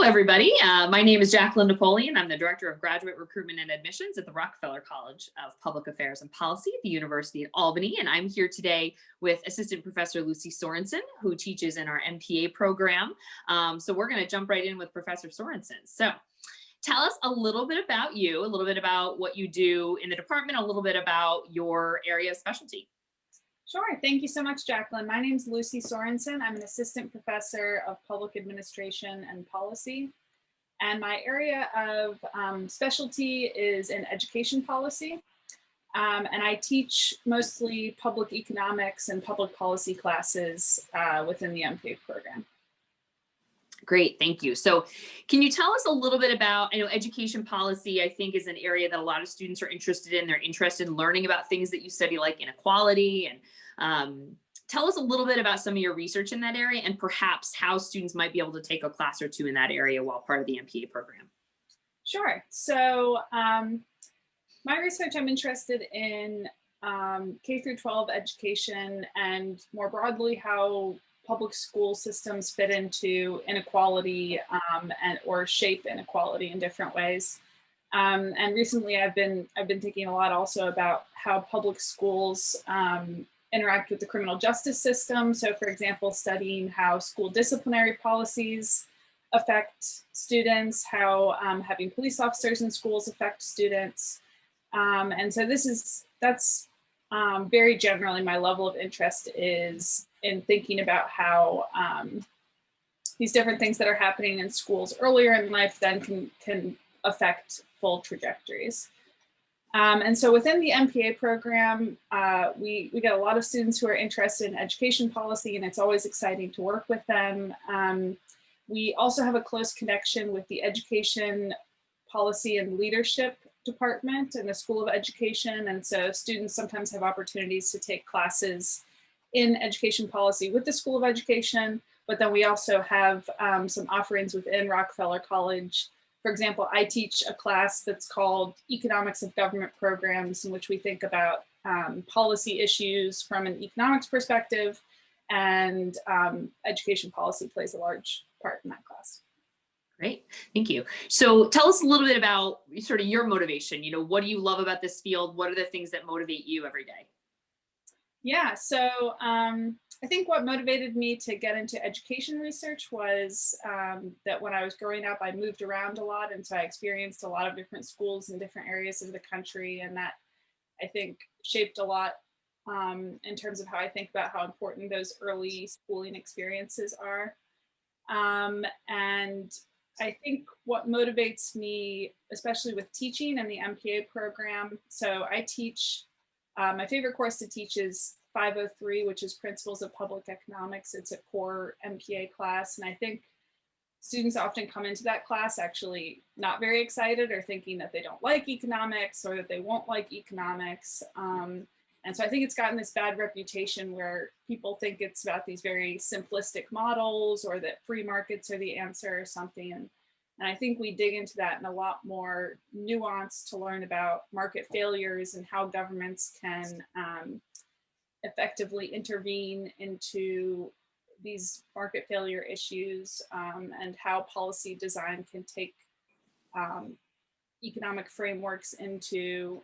everybody. My name is Jaclyn Napoleon. I'm the Director of Graduate Recruitment and Admissions at the Rockefeller College of Public Affairs and Policy at the University of Albany. And I'm here today with Assistant Professor Lucy Sorensen, who teaches in our MPA program. So we're going to jump right in with Professor Sorensen. So tell us a little bit about you, a little bit about what you do in the department, a little bit about your area of specialty. Sure. Thank you so much, Jaclyn. My name is Lucy Sorensen. I'm an assistant professor of public administration and policy. And my area of specialty is in education policy. And I teach mostly public economics and public policy classes within the MPA program. Great, thank you. So can you tell us a little bit about, I know education policy, I think, is an area that a lot of students are interested in. They're interested in learning about things that you study, like inequality. And tell us a little bit about some of your research in that area and perhaps how students might be able to take a class or two in that area while part of the MPA program. Sure. So my research, I'm interested in K through 12 education and more broadly how public school systems fit into inequality or shape inequality in different ways. And recently I've been thinking a lot also about how public schools interact with the criminal justice system. So for example, studying how school disciplinary policies affect students, how having police officers in schools affect students. And so that's very generally my level of interest is in thinking about how these different things that are happening in schools earlier in life then can affect full trajectories. And so within the MPA program, we get a lot of students who are interested in education policy, and it's always exciting to work with them. We also have a close connection with the education policy and leadership department in the School of Education. And so students sometimes have opportunities to take classes in education policy with the School of Education, but then we also have some offerings within Rockefeller College. For example, I teach a class that's called Economics of Government Programs, in which we think about policy issues from an economics perspective, and education policy plays a large part in that class. Great, thank you. So tell us a little bit about sort of your motivation. You know, what do you love about this field? What are the things that motivate you every day? Yeah, so I think what motivated me to get into education research was that when I was growing up, I moved around a lot. And so I experienced a lot of different schools in different areas of the country. And that, I think, shaped a lot in terms of how I think about how important those early schooling experiences are. And I think what motivates me, especially with teaching and the MPA program, so I teach, my favorite course to teach is 503, which is Principles of Public Economics. It's a core MPA class. And I think students often come into that class actually not very excited or thinking that they don't like economics or that they won't like economics. And so I think it's gotten this bad reputation where people think it's about these very simplistic models or that free markets are the answer or something. And I think we dig into that in a lot more nuance to learn about market failures and how governments can effectively intervene into these market failure issues and how policy design can take economic frameworks into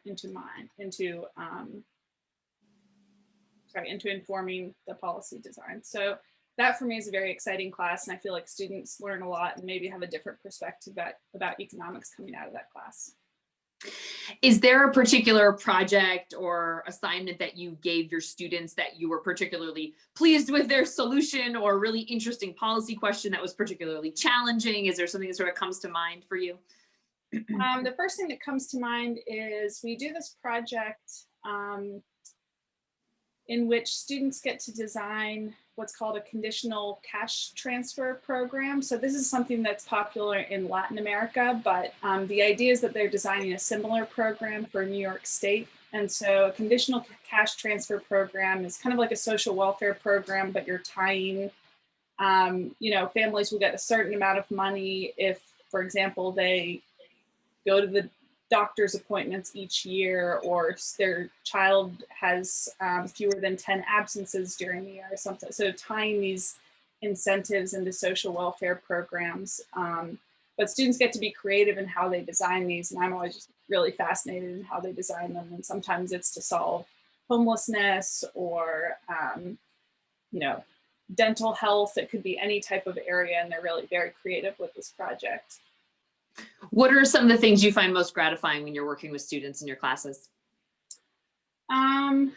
informing the policy design. So that for me is a very exciting class, and I feel like students learn a lot and maybe have a different perspective about economics coming out of that class. Is there a particular project or assignment that you gave your students that you were particularly pleased with their solution, or really interesting policy question that was particularly challenging? Is there something that sort of comes to mind for you? The first thing that comes to mind is we do this project in which students get to design what's called a conditional cash transfer program. So this is something that's popular in Latin America, but the idea is that they're designing a similar program for New York State. And so a conditional cash transfer program is kind of like a social welfare program, but you're tying, families will get a certain amount of money if, for example, they go to the doctor's appointments each year, or their child has fewer than 10 absences during the year or something. So tying these incentives into social welfare programs but students get to be creative in how they design these. And I'm always just really fascinated in how they design them. And sometimes it's to solve homelessness or, you know, dental health. It could be any type of area, and they're really very creative with this project. What are some of the things you find most gratifying when you're working with students in your classes?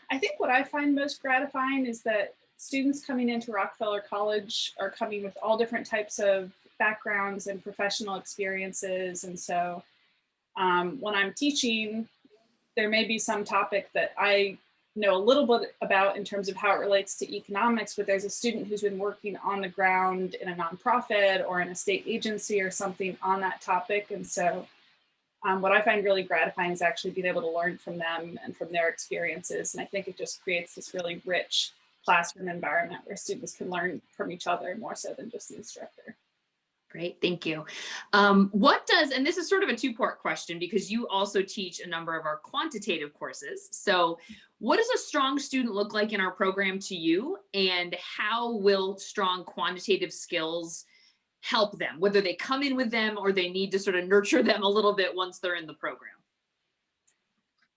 I think what I find most gratifying is that students coming into Rockefeller College are coming with all different types of backgrounds and professional experiences. And so when I'm teaching, there may be some topic that I know a little bit about in terms of how it relates to economics, but there's a student who's been working on the ground in a nonprofit or in a state agency or something on that topic. And so what I find really gratifying is actually being able to learn from them and from their experiences. And I think it just creates this really rich classroom environment where students can learn from each other more so than just the instructor. Great, thank you. What does, and this is sort of a two-part question because you also teach a number of our quantitative courses. So what does a strong student look like in our program to you, and how will strong quantitative skills help them, whether they come in with them or they need to sort of nurture them a little bit once they're in the program?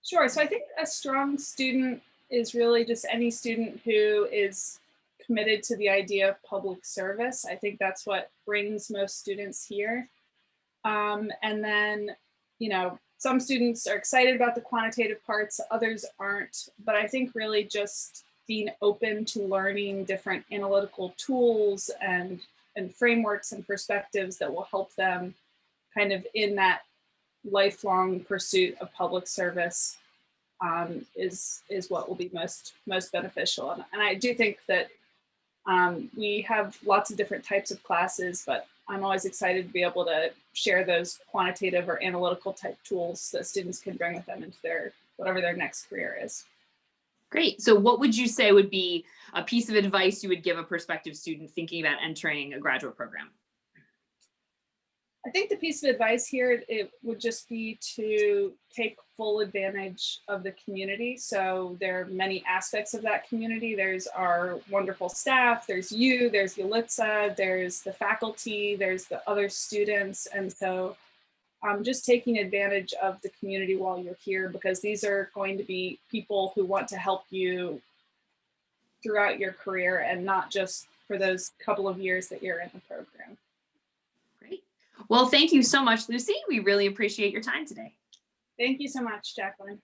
Sure, so I think a strong student is really just any student who is committed to the idea of public service. I think that's what brings most students here. And then, you know, some students are excited about the quantitative parts, others aren't. But I think really just being open to learning different analytical tools and frameworks and perspectives that will help them kind of in that lifelong pursuit of public service is what will be most beneficial. And I do think that we have lots of different types of classes, but I'm always excited to be able to share those quantitative or analytical type tools that students can bring with them into their whatever their next career is. Great. So what would you say would be a piece of advice you would give a prospective student thinking about entering a graduate program? I think the piece of advice here, it would just be to take full advantage of the community. So there are many aspects of that community. There's our wonderful staff, there's you, there's UAlbany, there's the faculty, there's the other students. And so just taking advantage of the community while you're here, because these are going to be people who want to help you throughout your career and not just for those couple of years that you're in the program. Great. Well, thank you so much, Lucy. We really appreciate your time today. Thank you so much, Jaclyn.